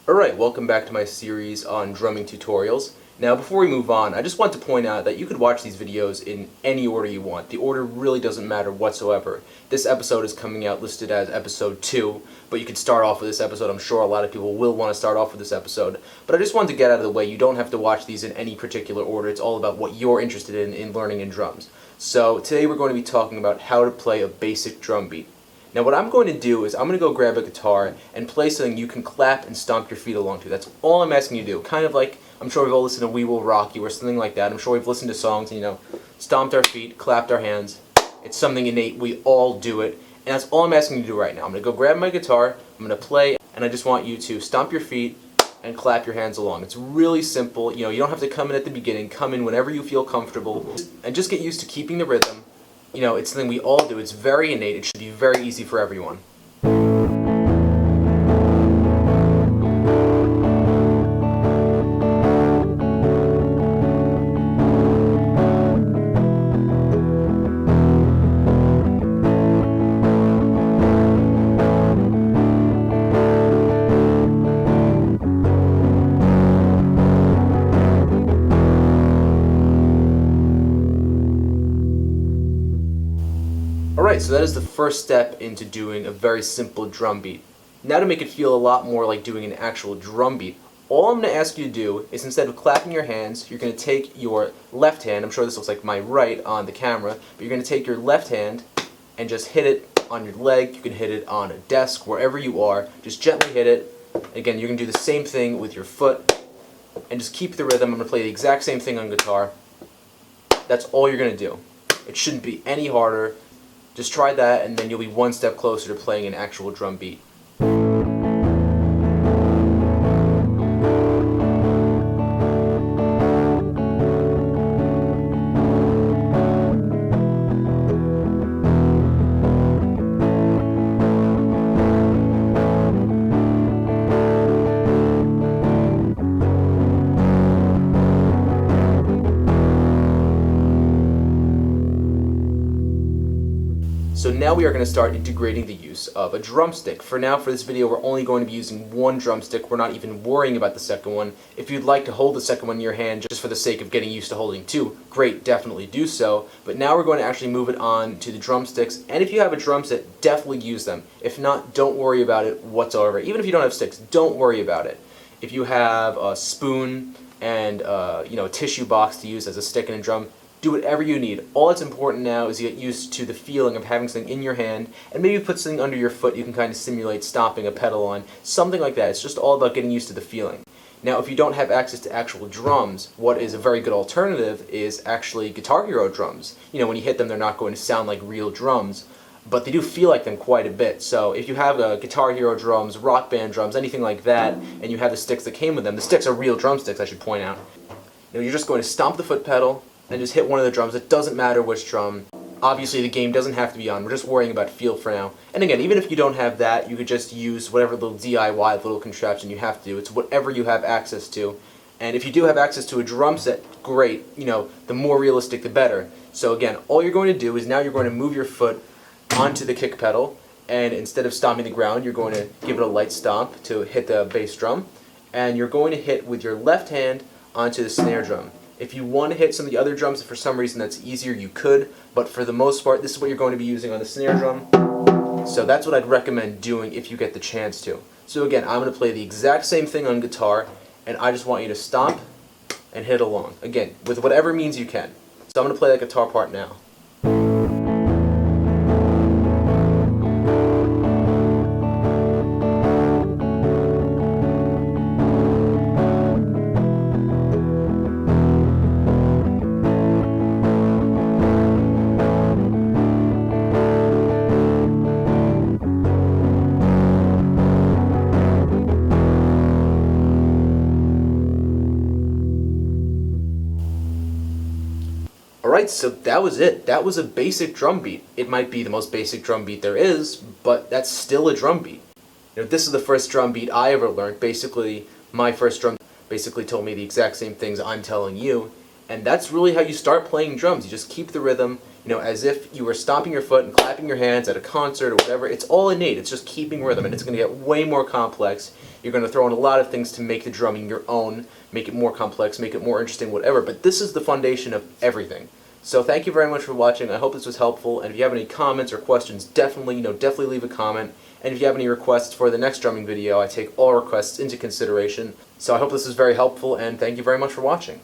Alright, welcome back to my series on drumming tutorials. Now before we move on, I just want to point out that you could watch these videos in any order you want. The order really doesn't matter whatsoever. This episode is coming out listed as episode 2, but you could start off with this episode. I'm sure a lot of people will want to start off with this episode. But I just wanted to get out of the way. You don't have to watch these in any particular order. It's all about what you're interested in learning in drums. So today we're going to be talking about how to play a basic drum beat. Now what I'm going to do is I'm going to go grab a guitar and play something you can clap and stomp your feet along to. That's all I'm asking you to do. Kind of like, I'm sure we've all listened to We Will Rock You or something like that. I'm sure we've listened to songs and, stomped our feet, clapped our hands. It's something innate. We all do it. And that's all I'm asking you to do right now. I'm going to go grab my guitar, I'm going to play, and I just want you to stomp your feet and clap your hands along. It's really simple. You don't have to come in at the beginning. Come in whenever you feel comfortable. And just get used to keeping the rhythm. It's something we all do. It's very innate. It should be very easy for everyone. Alright, so that is the first step into doing a very simple drum beat. Now to make it feel a lot more like doing an actual drum beat, all I'm going to ask you to do is instead of clapping your hands, you're going to take your left hand, I'm sure this looks like my right on the camera, but you're going to take your left hand and just hit it on your leg. You can hit it on a desk, wherever you are. Just gently hit it. Again, you're going to do the same thing with your foot and just keep the rhythm. I'm going to play the exact same thing on guitar. That's all you're going to do. It shouldn't be any harder. Just try that, and then you'll be one step closer to playing an actual drum beat. So now we are going to start integrating the use of a drumstick. For now, for this video, we're only going to be using one drumstick. We're not even worrying about the second one. If you'd like to hold the second one in your hand just for the sake of getting used to holding two, great, definitely do so. But now we're going to actually move it on to the drumsticks. And if you have a drum set, definitely use them. If not, don't worry about it whatsoever. Even if you don't have sticks, don't worry about it. If you have a spoon and a tissue box to use as a stick in a drum, do whatever you need. All that's important now is you get used to the feeling of having something in your hand, and maybe put something under your foot you can kind of simulate stomping a pedal on, something like that. It's just all about getting used to the feeling. Now, if you don't have access to actual drums, what is a very good alternative is actually Guitar Hero drums. When you hit them, they're not going to sound like real drums, but they do feel like them quite a bit. So if you have Guitar Hero drums, Rock Band drums, anything like that, and you have the sticks that came with them, the sticks are real drumsticks, I should point out. You're just going to stomp the foot pedal, and just hit one of the drums. It doesn't matter which drum. Obviously the game doesn't have to be on. We're just worrying about feel for now. And again, even if you don't have that, you could just use whatever little DIY little contraption you have to do. It's whatever you have access to. And if you do have access to a drum set, great. The more realistic the better. So again, all you're going to do is now you're going to move your foot onto the kick pedal, and instead of stomping the ground, you're going to give it a light stomp to hit the bass drum, and you're going to hit with your left hand onto the snare drum. If you want to hit some of the other drums, if for some reason that's easier, you could, but for the most part, this is what you're going to be using on the snare drum. So that's what I'd recommend doing if you get the chance to. So again, I'm going to play the exact same thing on guitar, and I just want you to stomp and hit along. Again, with whatever means you can. So I'm going to play that guitar part now. Alright, so that was it. That was a basic drum beat. It might be the most basic drum beat there is, but that's still a drum beat. This is the first drum beat I ever learned. Basically, my first drum basically told me the exact same things I'm telling you, and that's really how you start playing drums. You just keep the rhythm, as if you were stomping your foot and clapping your hands at a concert or whatever. It's all innate. It's just keeping rhythm, and it's going to get way more complex You're going to throw in a lot of things to make the drumming your own, make it more complex, make it more interesting, whatever. But this is the foundation of everything. So thank you very much for watching. I hope this was helpful. And if you have any comments or questions, definitely leave a comment. And if you have any requests for the next drumming video, I take all requests into consideration. So I hope this was very helpful, and thank you very much for watching.